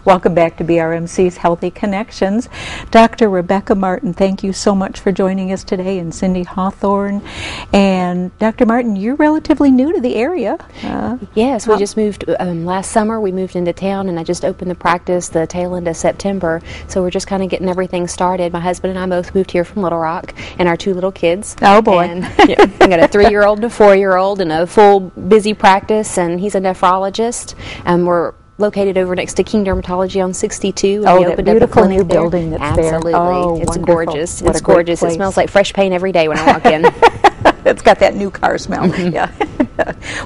Welcome back to BRMC's Healthy Connections. Dr. Rebecca Martin, thank you so much for joining us today, and Cindy Hawthorne. And Dr. Martin, you're relatively new to the area. Yes, we just moved last summer. We moved into town, and I just opened the practice the tail end of September. So we're just kind of getting everything started. My husband and I both moved here from Little Rock, and our 2 little kids. Oh, boy. And, yeah, I got a 3-year-old and a 4-year-old, and a full busy practice, and he's a nephrologist. We're located over next to King Dermatology on 62. Oh, we that opened beautiful up a new there. building that's Absolutely. there. Oh, it's wonderful. gorgeous. What It's a great gorgeous. place. It smells like fresh paint every day when I walk in. It's got that new car smell. Yeah.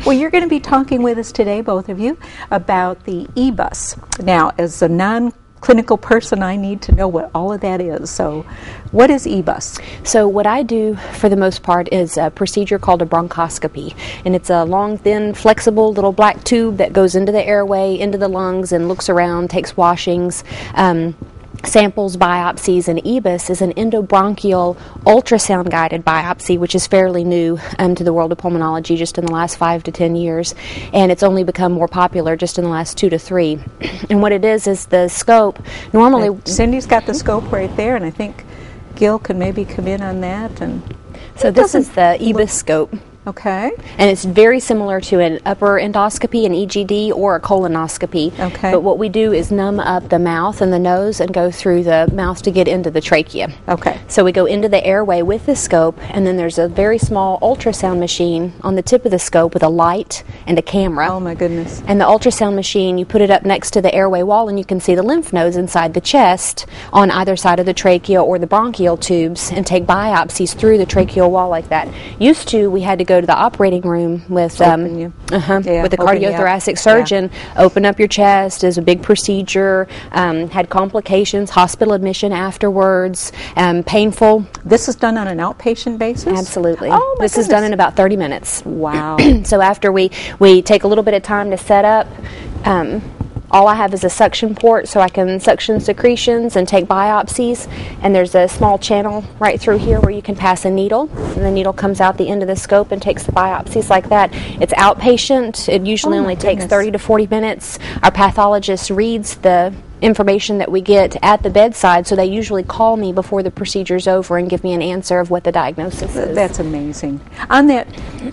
Well, you're going to be talking with us today, both of you, about the e-bus. Now, as a non-clinical person, I need to know what all of that is. So what is e-bus? So what I do for the most part is a procedure called a bronchoscopy, and it's a long, thin, flexible little black tube that goes into the airway, into the lungs, and looks around, takes washings, samples, biopsies. And e-bus is an endobronchial ultrasound guided biopsy, which is fairly new to the world of pulmonology just in the last 5 to 10 years, and it's only become more popular just in the last 2 to 3. And what it is the scope. Normally, Cindy's got the scope right there, and I think Gil can maybe come in on that. And so this is the e-bus scope. Okay. And it's very similar to an upper endoscopy, an EGD, or a colonoscopy. Okay. But what we do is numb up the mouth and the nose and go through the mouth to get into the trachea. Okay. So we go into the airway with the scope, and then there's a very small ultrasound machine on the tip of the scope with a light and a camera. Oh, my goodness. And the ultrasound machine, you put it up next to the airway wall, and you can see the lymph nodes inside the chest on either side of the trachea or the bronchial tubes, and take biopsies through the tracheal wall like that. Used to, we had to go to the operating room with with the cardiothoracic surgeon, open up your chest. Is a big procedure, had complications, hospital admission afterwards, painful. This is done on an outpatient basis? Absolutely. Oh, my This is done in about 30 minutes. Wow. So after we take a little bit of time to set up, all I have is a suction port, so I can suction secretions and take biopsies. And there's a small channel right through here where you can pass a needle, and the needle comes out the end of the scope and takes the biopsies like that. It's outpatient. It usually only takes 30 to 40 minutes. Our pathologist reads the information that we get at the bedside, so they usually call me before the procedure's over and give me an answer of what the diagnosis is. That's amazing. On that,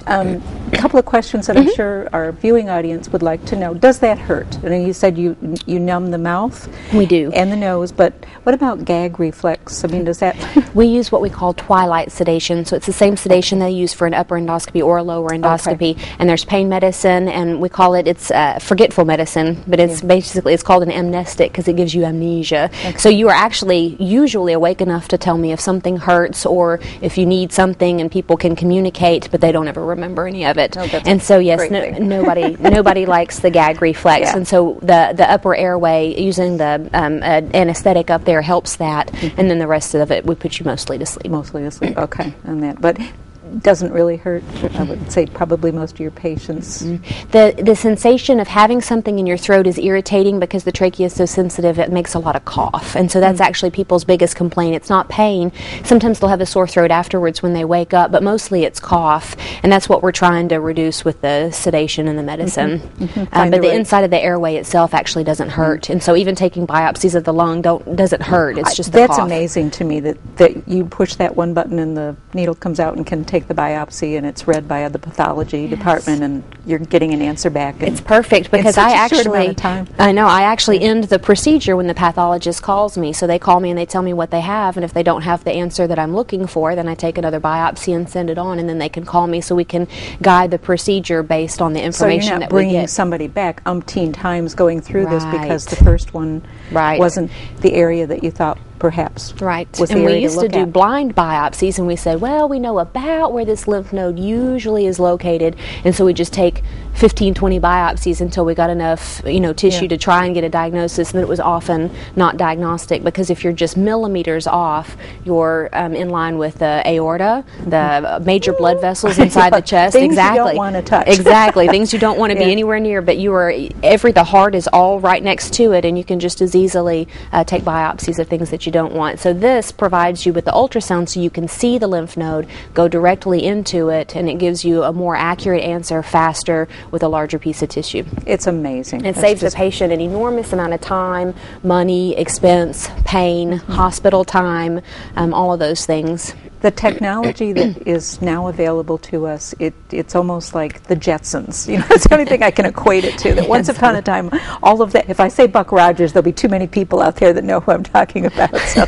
a couple of questions that I'm sure our viewing audience would like to know. Does that hurt? I mean, you said you numb the mouth. We do. And the nose, but what about gag reflex? I mean, does that... We use what we call twilight sedation, so it's the same sedation they use for an upper endoscopy or a lower endoscopy. Okay. And there's pain medicine, and we call it, it's forgetful medicine, but it's basically, it's called an amnestic because it gives you amnesia. Okay. So you are actually usually awake enough to tell me if something hurts or if you need something, and people can communicate, but they don't ever remember any of it. Oh, and so yes, nobody likes the gag reflex, and so the upper airway, using the anesthetic up there helps that, and then the rest of it we put you mostly to sleep. Mostly to sleep, okay, on that. But doesn't really hurt. I would say probably most of your patients. The sensation of having something in your throat is irritating because the trachea is so sensitive. It makes a lot of cough, and so that's actually people's biggest complaint. It's not pain. Sometimes they'll have a sore throat afterwards when they wake up, but mostly it's cough, and that's what we're trying to reduce with the sedation and the medicine. But the inside of the airway itself actually doesn't hurt, and so even taking biopsies of the lung doesn't hurt. It's just the cough. That's amazing to me that you push that one button and the needle comes out and can take the biopsy, and it's read by the pathology department, and you're getting an answer back. It's perfect because I actually end the procedure when the pathologist calls me. So they call me and they tell me what they have, and if they don't have the answer that I'm looking for, then I take another biopsy and send it on, and then they can call me so we can guide the procedure based on the information that we get. So you're not bringing somebody back umpteen times going through this because the first one wasn't the area that you thought perhaps was the area to look at. And we used to do blind biopsies, and we said, well, we know about where this lymph node usually is located, and so we just take 15, 20 biopsies until we got enough, tissue to try and get a diagnosis, and it was often not diagnostic, because if you're just millimeters off, you're in line with the aorta, the major blood vessels inside the chest. Things you don't want to touch. Exactly, things you don't want to be anywhere near, but the heart is all right next to it, and you can just as easily take biopsies of things that you don't want. So this provides you with the ultrasound so you can see the lymph node, go directly into it, and it gives you a more accurate answer faster with a larger piece of tissue. It's amazing. It saves the patient an enormous amount of time, money, expense, pain, hospital time, all of those things. The technology that is now available to us, it's almost like the Jetsons. You know, it's the only thing I can equate it to. That once upon a time, all of that. If I say Buck Rogers, there'll be too many people out there that know who I'm talking about. So.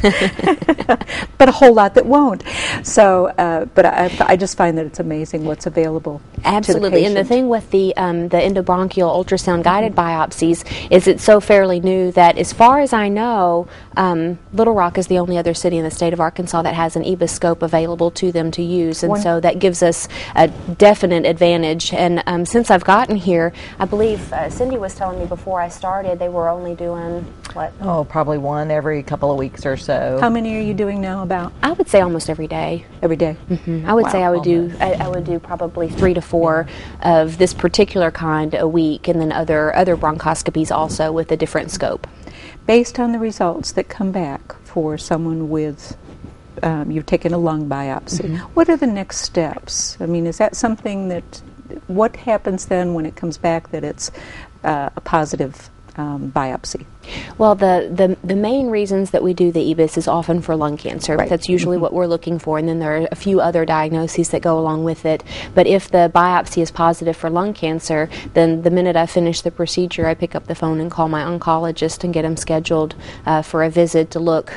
But a whole lot that won't. So, but I just find that it's amazing what's available. Absolutely, to the and the thing with the endobronchial ultrasound guided biopsies is it's so fairly new that, as far as I know, Little Rock is the only other city in the state of Arkansas that has an EBUS scope available to them to use, and so that gives us a definite advantage. And since I've gotten here, I believe Cindy was telling me before I started they were only doing what? Oh, probably one every couple of weeks or so. How many are you doing now? About? I would say almost every day. Every day. I would say I would do probably 3 to 4 of this particular kind a week, and then other bronchoscopies also with a different scope. Based on the results that come back for someone with, you've taken a lung biopsy, what are the next steps? I mean, is that something that, what happens then when it comes back that it's a positive biopsy? Well, the main reasons that we do the EBUS is often for lung cancer. Right. That's usually what we're looking for, and then there are a few other diagnoses that go along with it. But if the biopsy is positive for lung cancer, then the minute I finish the procedure, I pick up the phone and call my oncologist and get him scheduled for a visit to look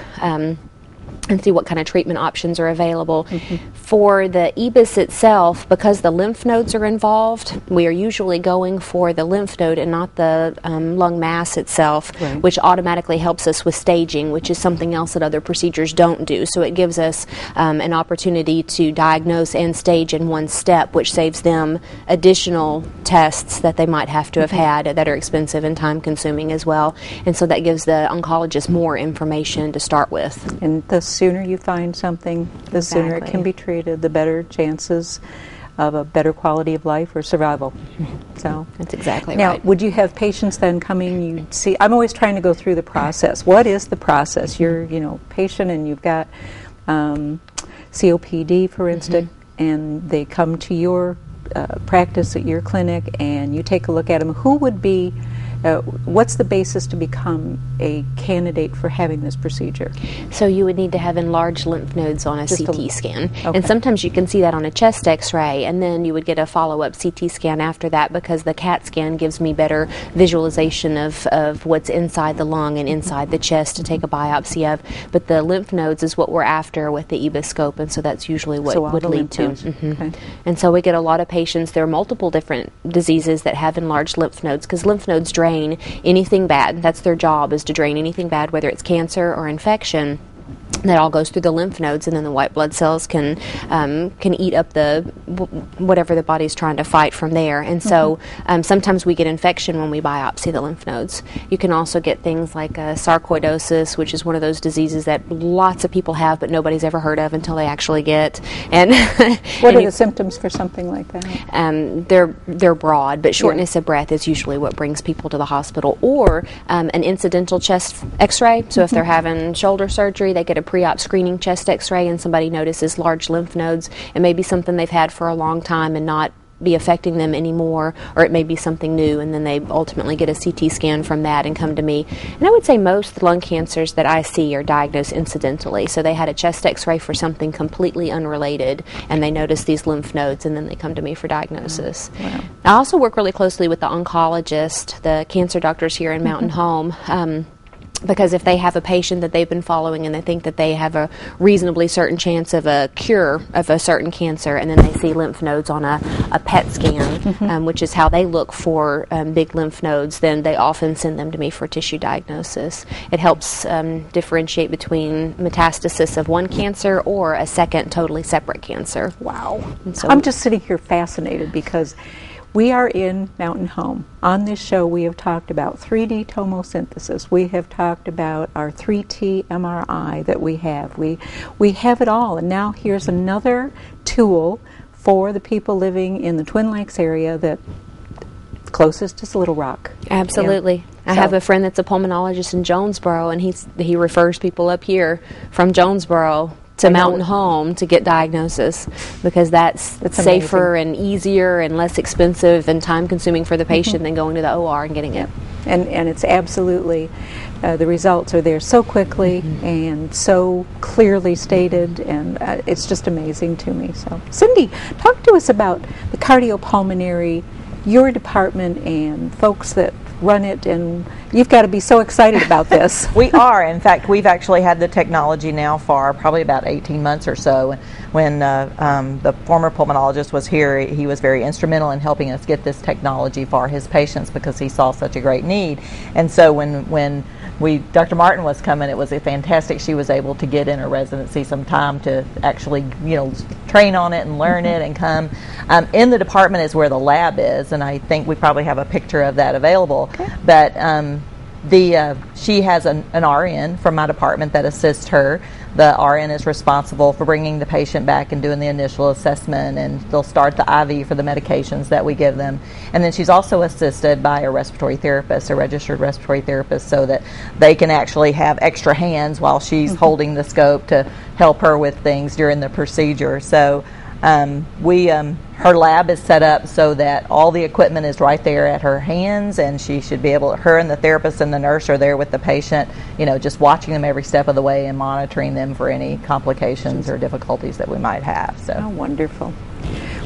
and see what kind of treatment options are available. For the EBUS itself, because the lymph nodes are involved, we are usually going for the lymph node and not the lung mass itself, which automatically helps us with staging, which is something else that other procedures don't do. So it gives us an opportunity to diagnose and stage in one step, which saves them additional tests that they might have to have had that are expensive and time consuming as well. And so that gives the oncologist more information to start with. And the sooner you find something, the sooner it can be treated, the better chances of a better quality of life or survival. So that's exactly now, right. would you have patients then coming, you see, I'm always trying to go through the process. What is the process? You're, patient and you've got COPD, for instance, and they come to your practice at your clinic and you take a look at them. Who would be what's the basis to become a candidate for having this procedure? So you would need to have enlarged lymph nodes on a CT scan. And sometimes you can see that on a chest x-ray, and then you would get a follow-up CT scan after that, because the CAT scan gives me better visualization of what's inside the lung and inside the chest to take a biopsy of. But the lymph nodes is what we're after with the EBUS scope, and so that's usually what would lead to. Okay. And so we get a lot of patients. There are multiple different diseases that have enlarged lymph nodes, because lymph nodes drain anything bad. That's their job, is to drain anything bad, whether it's cancer or infection. That all goes through the lymph nodes, and then the white blood cells can eat up the whatever the body's trying to fight from there. And so sometimes we get infection when we biopsy the lymph nodes. You can also get things like sarcoidosis, which is one of those diseases that lots of people have but nobody's ever heard of until they actually get. And what are the symptoms for something like that? They're broad, but shortness of breath is usually what brings people to the hospital, or an incidental chest x-ray. So if they're having shoulder surgery, they get a pre-op screening chest x-ray and somebody notices large lymph nodes. It may be something they've had for a long time and not be affecting them anymore, or it may be something new, and then they ultimately get a CT scan from that and come to me. And I would say most lung cancers that I see are diagnosed incidentally. So they had a chest x-ray for something completely unrelated, and they notice these lymph nodes, and then they come to me for diagnosis. Wow. I also work really closely with the oncologist, the cancer doctors here in Mountain Home. Because if they have a patient that they've been following and they think that they have a reasonably certain chance of a cure of a certain cancer, and then they see lymph nodes on a PET scan, which is how they look for big lymph nodes, then they often send them to me for tissue diagnosis. It helps differentiate between metastasis of one cancer or a second totally separate cancer. Wow. So I'm just sitting here fascinated, because we are in Mountain Home. On this show, we have talked about 3D tomosynthesis. We have talked about our 3T MRI that we have. We have it all. And now here's another tool for the people living in the Twin Lakes area that closest is Little Rock. Absolutely. Yeah. I have a friend that's a pulmonologist in Jonesboro, and he refers people up here from Jonesboro to Mountain Home to get diagnosis, because that's safer and easier and less expensive and time consuming for the patient than going to the OR and getting it. And it's absolutely, the results are there so quickly and so clearly stated, and it's just amazing to me. So, Cindy, talk to us about the cardiopulmonary, your department, and folks that run it, and you've got to be so excited about this. We are. In fact, we've actually had the technology now for probably about 18 months or so. When the former pulmonologist was here, he was very instrumental in helping us get this technology for his patients because he saw such a great need. And so when Dr. Martin was coming, it was fantastic. She was able to get in her residency some time to actually, train on it and learn it and come. In the department is where the lab is, and I think we probably have a picture of that available. Okay. But she has an RN from my department that assists her. The RN is responsible for bringing the patient back and doing the initial assessment, and they'll start the IV for the medications that we give them. And then she's also assisted by a respiratory therapist, a registered respiratory therapist, so that they can actually have extra hands while she's holding the scope to help her with things during the procedure. So her lab is set up so that all the equipment is right there at her hands, and she should be able, her and the therapist and the nurse are there with the patient, just watching them every step of the way and monitoring them for any complications or difficulties that we might have. So. Oh, wonderful.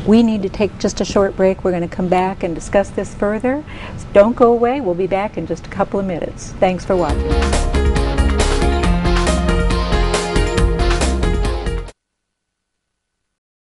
We need to take just a short break. We're going to come back and discuss this further. So don't go away. We'll be back in just a couple of minutes. Thanks for watching.